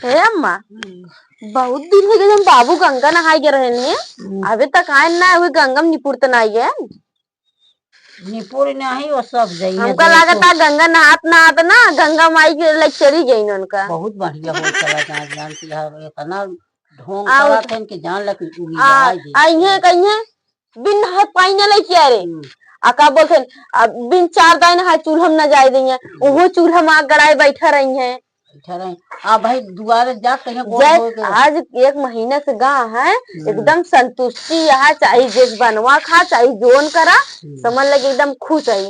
हे अम्मा बहुत दिन हो गए हम बाबू गंगा नहाए गए रहे अभी तक आए ना हुई गंगा में निपुर तो नहीं है। निपुर नहीं वो सब जाइए हमका लगा था गंगा नहात नहात ना गंगा माई के लग चली गई उनका। बहुत बढ़िया हो चला जानती है इतना ढोंग करा थे कि जान लग आई कहीं बिन नहात पाई न ले क्या रे आका बोलते बिन चार दाइन है चूल्हा में न जाए दी वो चूल्हा में गड़ाई बैठा रही है भाई दुआरे जा आज एक महीने से गाँव है एकदम संतुष्टि यहाँ चाहे जिस बनवा खा चाहे जोन करा समझ लगे एकदम खुश है।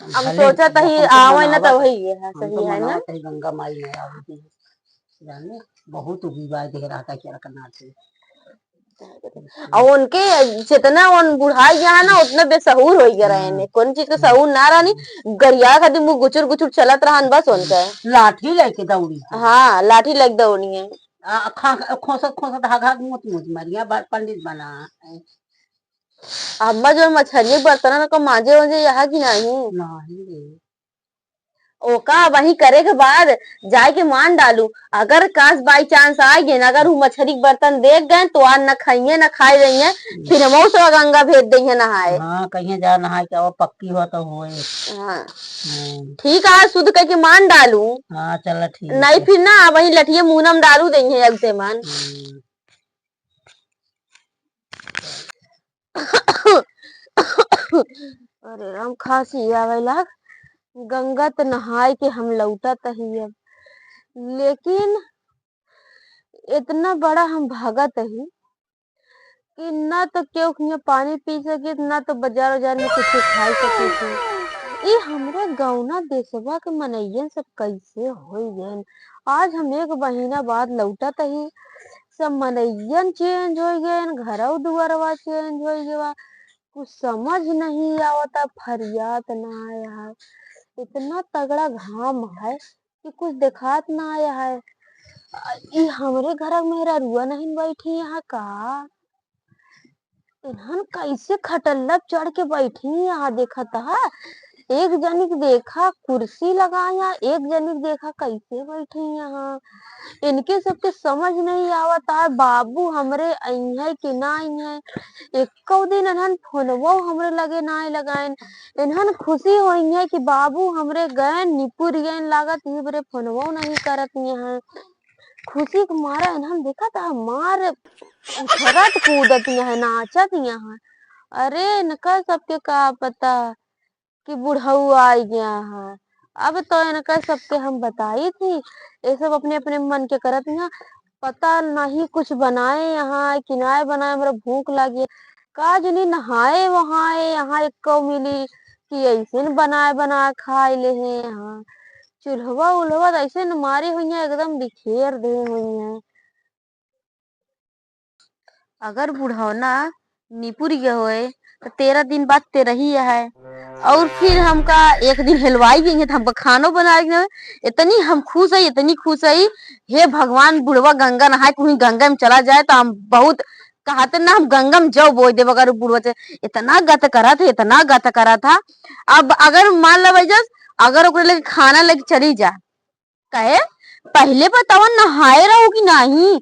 हम सोचा था ही आवे ना तो वही है सही है ना गंगा माई में जाने बहुत विवाद देख रहा था क्या करना चाहिए और उनके जितना उन बुढ़ाई यहाँ ना उतना बेसहूर हो गया रहे कौन चीज का सहूर ना रहा गरिया खातिर मुँह गुचुर गुचुर चलत रहा बस उनका लाठी लेके दौड़ी हाँ लाठी लग दौड़ी है खोसत खोसत धागा मुत मुत मरिया पंडित बना अम्मा जो मछली बर्तन को माजे वाजे यहाँ की नहीं ओका वही करे के बाद जाए के मान डालू अगर काश बाई चांस आ गए अगर वो मछली के बर्तन देख गए तो आज न खाइए न खाए रही है फिर हम से गंगा भेज देंगे नहाए। हाँ कहीं जा नहाए क्या वो पक्की हो तो होए। हाँ ठीक है शुद्ध करके मान डालू। हाँ चलो ठीक नहीं फिर ना वही लठिए मुंह में डालू देंगे अब से मान। अरे राम खांसी आवे लाग गंगा तो नहाए के हम लौटा तही अब लेकिन इतना बड़ा हम भागत ही कि ना तो क्यों पानी पी सके ना तो बाजार में कुछ खाई सके। ये हमरा गौना देशवा के मनैयन सब कैसे हो गए आज हम एक महीना बाद लौटा तही सब मनैयन चेंज हो गए घर दुआरवा चेंज हो गया कुछ समझ नहीं आवता फरियाद ना आया है इतना तगड़ा घाम है कि कुछ दिखात ना आया है। ये हमरे घर में मेरा रुआ नहीं बैठी यहाँ का इन्हन कैसे खटल्लब चढ़ के बैठी यहाँ देखा था एक जनी देखा कुर्सी लगाया एक जनी देखा कैसे बैठे यहाँ इनके सबके समझ नहीं आवता बाबू हमरे आई है कि ना आई है एक दिन इन्हन फोनवो हमरे लगे ना लगाए इन्हन खुशी हुई है कि बाबू हमरे गए निपुर गए लागत ही बरे फोनवो नहीं करत यहाँ खुशी के मारा इन्हन देखा था मार उछरत कूदत यहाँ नाचत यहाँ अरे इनका सबके का पता कि बुढ़ऊ आ गया है अब तो इनका सबके हम बताई थी ये सब अपने अपने मन के करत यहाँ पता नहीं कुछ बनाए यहाँ किनाए बनाए मेरा भूख लगी का जनी नहाए वहां यहाँ एक को मिली कि ऐसे बनाए बनाए खाए ले हैं यहाँ चूल्हा उल्हवा ऐसे न मारी हुई है एकदम बिखेर दे हुई है। अगर बुढ़ौना निपुर गया होए तो 13 दिन बाद 13 ही है और फिर हमका एक दिन हलवाई गई है तो हमका खानो बना इतनी हम खुश है इतनी खुश है हे भगवान बुढ़वा गंगा नहाए कहीं गंगा में चला जाए तो हम बहुत कहते ना हम गंगा में जाओ बोल दे अगर बुढ़वा से इतना गत करा था अब अगर मान लो अगर ओकरे लगे खाना लेके चली जा कहे पहले बताओ नहाए रहो कि नहीं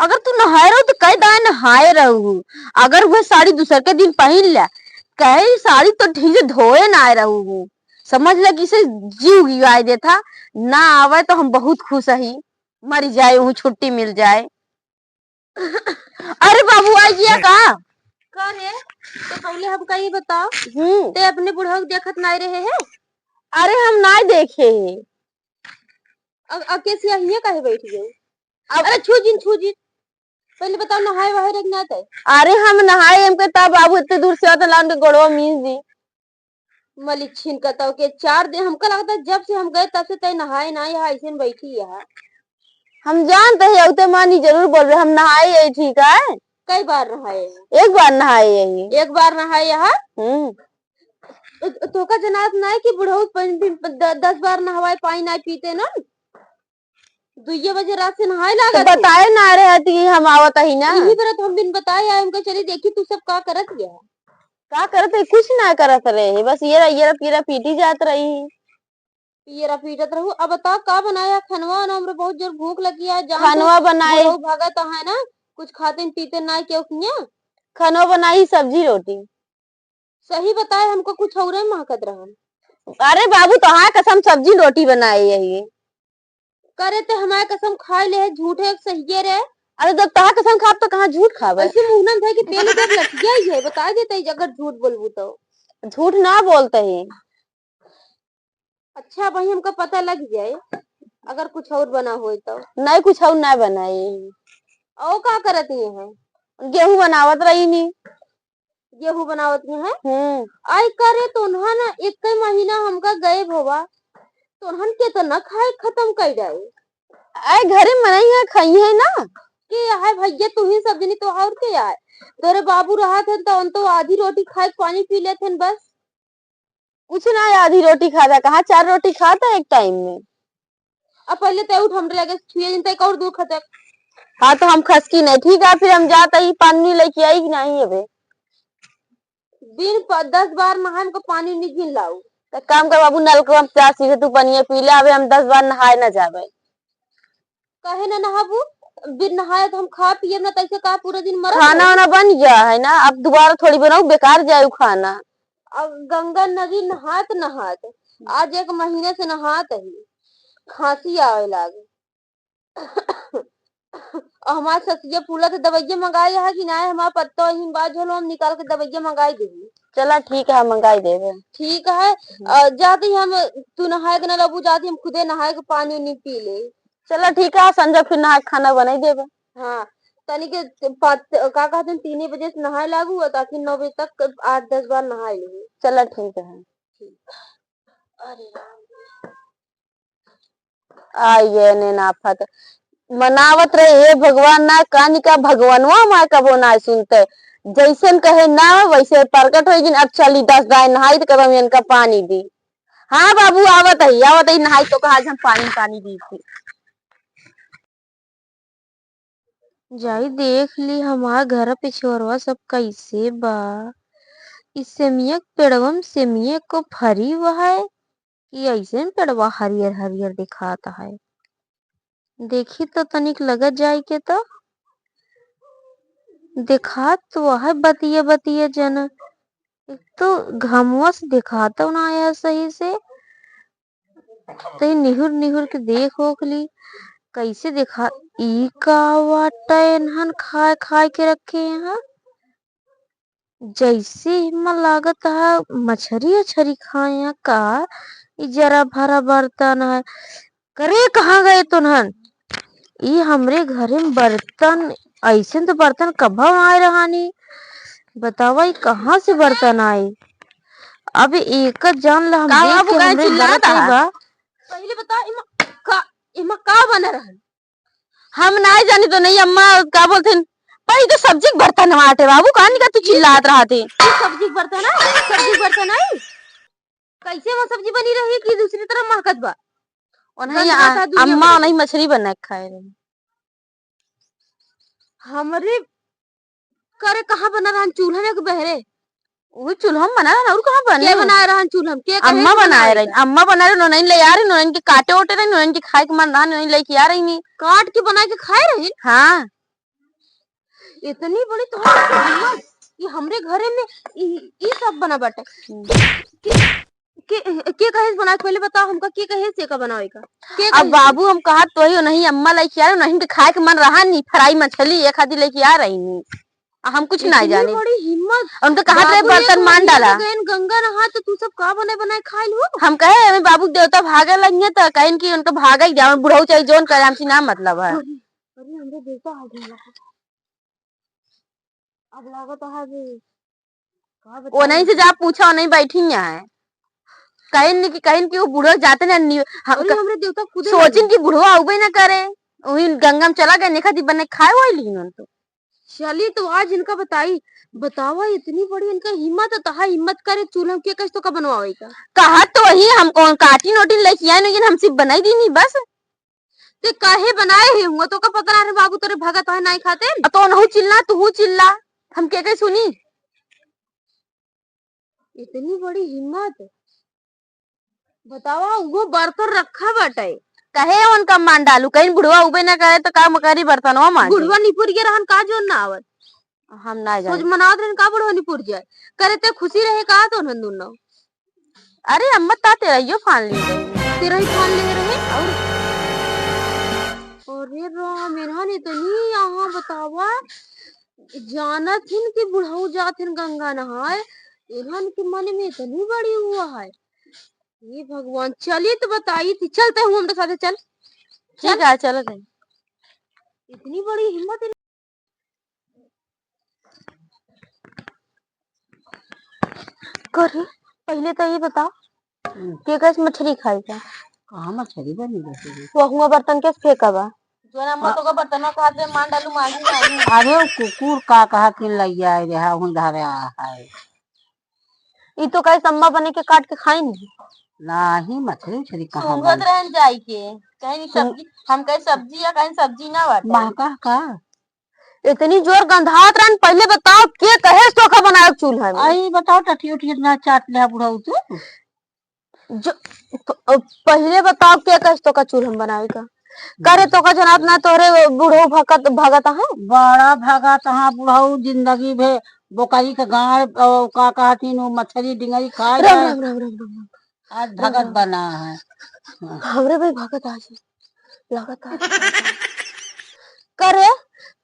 अगर तू नहाए रहो तो कह दाए नहाए रहो अगर वह साड़ी दूसर के दिन पहन ले कहे साड़ी तो ठीक से धोए ना आए रहू समझ ले किसे जीव गिवाए देता ना आवे तो हम बहुत खुश ही मर जाए हूँ छुट्टी मिल जाए। अरे बाबू आ गया का रे तो पहले हम कहीं बताओ ते अपने बुढ़ऊ देखत नहीं रहे हैं अरे हम ना देखे अब कैसे ये कहे बैठ गए अरे छूजी पहले बताओ नहाए वहाए रख ना थे अरे हम नहाए हमके तब बाबू इतने दूर से आता लान के गोड़वा मीज दी मलिक छीन कहता के 4 दिन हमका लगता है जब से हम गए तब से तय नहाए ना यहाँ ऐसे बैठी है हम जानते हैं उते मानी जरूर बोल रहे हम नहाए यही ठीक है कई बार नहाए एक बार नहाए यही एक बार नहाए यहाँ तो का जनात ना है कि बुढ़ऊ 10 बार नहवाए पानी ना पीते ना 2 बजे रात से नहाए लगा तो बताए ना रहे थी हम आवत ही ना यही पर हम बिन बताए आए हमको चली देखी तू सब का करत गया का करत है कुछ ना करत रहे बस ये पीरा पीटी जात रही पियरा पीटत रहू। अब बता का बनाया खनवा ना, हमरे बहुत जोर भूख लगी है। जान तो खनवा बनाए, बुढ़ऊ भागा तो है ना, कुछ खाते पीते ना क्यों किया। खनवा बनाई सब्जी रोटी। सही बताए हमको कुछ और महकत रहन। अरे बाबू तोहार कसम सब्जी रोटी बनाए यही। करे ते हमारे कसम खाए ले झूठे सही रे। अरे जब तोहार कसम खाब तो कहाँ झूठ खावे। ऐसे मुंह था कि पहले जब लठिया ही है बता देते अगर झूठ बोलबू तो। झूठ ना बोलते ही। अच्छा भाई हमको पता लग जाए अगर कुछ और बना हो तो। नहीं कुछ और ना बनाई। और का करत ये है। गेहूं बनावत रही नी। गेहूं बनावत है। आई करे तो ना एक महीना हमका गए भोवा तोहन के तो न खाए खत्म कर जाए। आए घरे मनाई है खाई है ना के है भैया तू ही सब जनी तो और के आए तोरे बाबू रहा थे तो आधी रोटी खाए पानी पी लेते बस। कुछ ना आधी रोटी खाता कहाँ 4 रोटी खाता एक टाइम में। अब पहले तो उठ हमरे लगे छुए दिन तक और दूर खतक। हाँ तो हम खसकी नहीं ठीक है फिर हम जाते ही पानी लेके आई कि नहीं अबे। दिन 10 बार नहाए को पानी नहीं गिन लाऊ। तो काम कर बाबू नलका में प्यासी से तू पनिया पी ले अबे हम 10 बार नहाए ना जावे। कहे ना नहाबू बिन नहाए तो हम खा पिए ना तैसे का पूरा दिन मरत खाना वाना बन गया है ना अब दोबारा थोड़ी बनाऊ बेकार जाए खाना। अब गंगा नदी नहात नहात आज 1 महीने से नहात ही खांसी आवे लागे। और हमारे ससिया फूला तो दवाइया मंगाई है कि ना हमारा पत्ता ही बाज होलो हम निकाल के दवाइया मंगाई देगी। चला ठीक है हम मंगाई देवे। ठीक है जाती हम तू नहाए के ना लबू जाती हम खुदे नहाए के पानी नहीं पी ले। चला ठीक है संजय फिर नहा खाना बनाई देवे। हाँ तनी के का कहते 3 बजे से नहाए लागू ताकि 9 बजे तक 8-10 बार नहाए ले। चला ठीक है। अरे आइए ने नाफत मनावत रहे हे भगवान ना कानी का भगवानवा माँ कबो ना सुनते जैसन कहे ना वैसे प्रकट हो अब चली 10 गाय नहाई तो कब इनका पानी दी। हाँ बाबू आवत ही नहाई तो कहा हम पानी पानी दी थी। जाई देख ली हमार घर पिछोरवा सब कैसे बा। इस सेमिया पेड़वम सेमिया को फरी हुआ है कि ऐसे में पेड़वा हरियर हरियर दिखाता है। देखी तो तनिक लगत जाए के तो दिखात तो वह बतिया बतिया जन एक तो घमुआ से दिखाता ना आया सही से तो निहुर निहुर के देख ओख ली कैसे दिखा ई का वाटा इन्हन खाए खाए के रखे यहाँ जैसे हिम्मा लागत है मछरी अछरी खाए का ई जरा भरा बर्तन है करे कहाँ गए तुनहन ई हमरे घरे में बर्तन ऐसे तो बर्तन कभा आए रहानी बतावा ई कहाँ से बर्तन आए। अब एक जान ला हम देख के हमरे बरत है बा पहले बता इमा का बना रहन। हम नहीं जानी तो नहीं अम्मा क्या बोलते भाई तो सब्जी के बर्तन हमारे बाबू कहानी का तू चिल्लात रहा थे। सब्जी के बर्तन है सब्जी के बर्तन है कैसे वो सब्जी बनी रही कि दूसरी तरफ महकत बा। और नहीं अम्मा नहीं मछली बना के खाए रहे हमरे करे कहाँ बना रहन चूल्हा में के बहरे वो चूल्हा में बना रहा और कहाँ बने के बना रहन चूल्हा में के अम्मा बनाए रही अम्मा बना रही नोनइन ले आ रही नोनइन के काटे ओटे रही नोनइन के खाए के मन रहा नोनइन लेके आ रही नहीं काट के बना के खाए रही। हाँ इतनी बड़ी तो हिम्मत ये हमरे घरे में ये सब बना बाटे के कहे बना पहले बताओ हमका के कहे से का बनावे का के अब बाबू हम कहा तो ही नहीं अम्मा लेके आ रही नहीं के खाए के मन रहा नहीं फ्राई मछली एक आधी लेके आ रही नहीं हम कुछ नहीं जाने बड़ी हिम्मत उनका कहा थे बर्तन मान डाला गंगा नहा तो तू सब का बने बनाए खाए लो हम कहे हमें बाबू देवता भागे लगे तो कहीं की उनका भागा ही जाओ बुढ़ऊ चाहिए जोन करे हमसे ना मतलब है। अरे हमरे देवता आ गया अब लागत है वो नहीं से जा पूछा नहीं बैठी है कहीं की वो बुढ़ो जाते ना हमरे देवता खुद सोचिन की बुढ़वा उबे ना करे वही गंगा में चला गए निखा बने खाए हुआ लेकिन तो चली तो आज इनका बतावा इतनी बड़ी इनका हिम्मत है तहा हिम्मत करे चूल्हा के कैसे तो का बनवावे का कहा तो वही हम कौन काटी नोटी लेके आए लेकिन हमसे बनाई दी नहीं बस ते काहे बनाए है वो तो का पता ना बाबू तेरे भगत है नहीं खाते तो नहु चिल्ला तू चिल्ला हम के सुनी इतनी बड़ी हिम्मत बतावा वो बर्तन रखा बाटे। कहे उनका मान डालू कहीं बुढ़वा उबे ना करे तो काम करी बर्तनवा मान बुढ़वा निपुर के रहन का जो ना आवत। हम ना सोच जाने। मनावत रहन का बुढ़वा निपुर जाए। करे ते खुशी रहे का तो उन्हन दोनों। अरे अम्मा ता तेरा यो फान ली रही। तेरा ही ठान ले रहे और अरे राम इन्हन इतनी यहाँ बतावा जानत हिन कि बुढ़ऊ जात हिन गंगा नहाए। इन्हन के मन में इतनी बड़ी हुआ है। ये भगवान चलिए तो बताइए थी चलते हुए हम साथे चल। ठीक है चलो नहीं। इतनी बड़ी हिम्मत करे। पहले तो ये बताओ के कैसे मछली खाई था। कहाँ मछली बनी जैसे वो हुआ बर्तन के फेंका बा। जो ना मतो का बर्तनवा का हाथ में मान डालू मांगी नहीं। अरे वो कुकुर का कहा कि लैया रहा हूँ धरे है ये तो कहीं सम्मा बने के काट के खाई नहीं। नहीं मछली उछली कहाँ सुंगत रहन जाई के कहीं नहीं सब्जी हम कहीं सब्जी या कहीं सब्जी ना बाटे। महका का इतनी जोर गंधात रहन। पहले बताओ के कहे चोखा बनाए चूल्हा में। आई बताओ टटी उठी इतना चाट लिया बुढ़ा तू जो पहले बताओ के कहे चोखा चूल्हा में बनाए का। करे तो का जनाब ना तोरे बूढ़ो भगत भगत है। बड़ा भागा तहाँ बुढ़ाऊ जिंदगी भे बोकारी के गाय का कहती वो मछली डिंगरी खाए राम जाए राम राम राम राम। आज भगत बना है हमरे भाई भगत आज लगातार करे।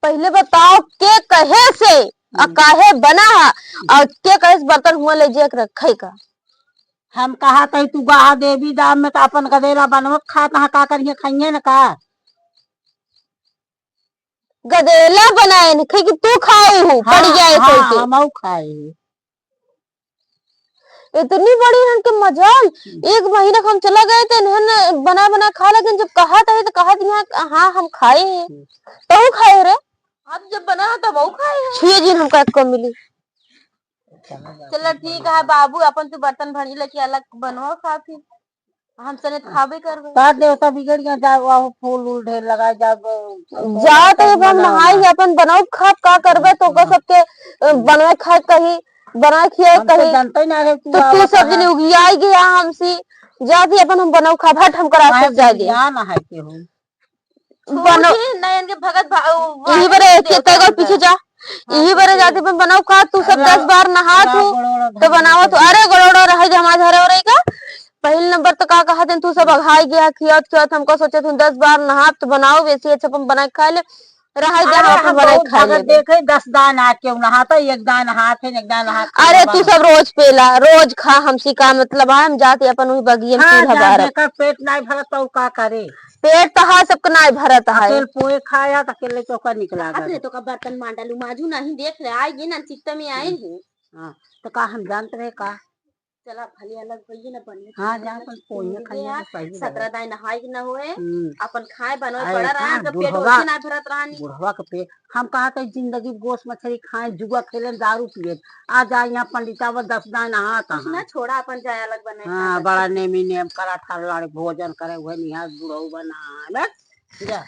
पहले बताओ के कहे से और काहे बना है और के कहे से बर्तन हुआ ले जे के रखे का। हम कहा तही तू गा देवी दाम में तो अपन गदेला बनवत खा तहाँ का करिए खाइए न का गदेला बनाए न कि तू खाए हो पड़ जाए हाँ, तो हम खाए इतनी बड़ी हन के मजाल। एक महीना हम चला गए थे इन्हन बना बना खा लेकिन जब कहा था तो कहा था हाँ हम खाए हैं तो खाए रे। अब जब बना तब वो खाए हैं। 6 दिन हमको एक को मिली। चलो ठीक है बाबू अपन तू बर्तन भरी लेके अलग बनवा खा फिर हम सने खाबे करबे। का देवता बिगड़ गया जा वो फूल उल ढेर लगाए जा जा तो हम नहाई अपन बनाओ खा का करबे तो का सबके बनवे खाए कहीं बनाए खिए कहीं जानते ही ना है तो तू सब दिन उगियाई गया हमसे जाती अपन हम बनाओ खा भाट हम करा से जागे ना है के हो बनो नयन के भगत यही बरे खेते को पीछे जा यही बरे जाते पे बनाओ खा तू सब 10 बार नहा तू तो बनाओ तो अरे गड़ोड़ो रहे हमारे घरे हो का। पहले नंबर तो का कहा तू सब अघाई गया खियत खियत हमको सोचे तू 10 बार नहा तो बनाओ वैसे अच्छा अपन बना खा ले रहा दे हम बना खा ले। देखे 10 दान आ के नहाता एक दान हाथ है एक दान हाथ अरे तू सब रोज पेला रोज खा हमसी का मतलब है हम जाते अपन वही बगिए में चूल्हा बार पेट नहीं भरत तो का करे पेट तो है सबका नहीं भरत है। अकेले पोए खाया तो अकेले तो का निकला अपने तो का बर्तन मान डालू माजू नहीं देख ले आएगी ना चित्त में आएगी। हाँ तो का हम जानते रहे का चला भले अलग होइए ना बने। हाँ जहाँ पर पोए खाइए तो सही 17 दाई नहाई ना होए अपन खाए बनोए अरे पड़ा रहा हाँ, तो पेट बुढ़वा- ओसे ना भरत रहानी। बुढ़वा के पेट हम कहा था जिंदगी गोश्त मछली खाए जुआ खेले दारू पिए आ जा यहाँ पंडितावर 10 दान नहा कुछ ना छोड़ा अपन जाए अलग बने हाँ बड़ा नेमी नेम करा ठाड़ भोजन करे हुए निहार बुढ़ऊ बना बस जा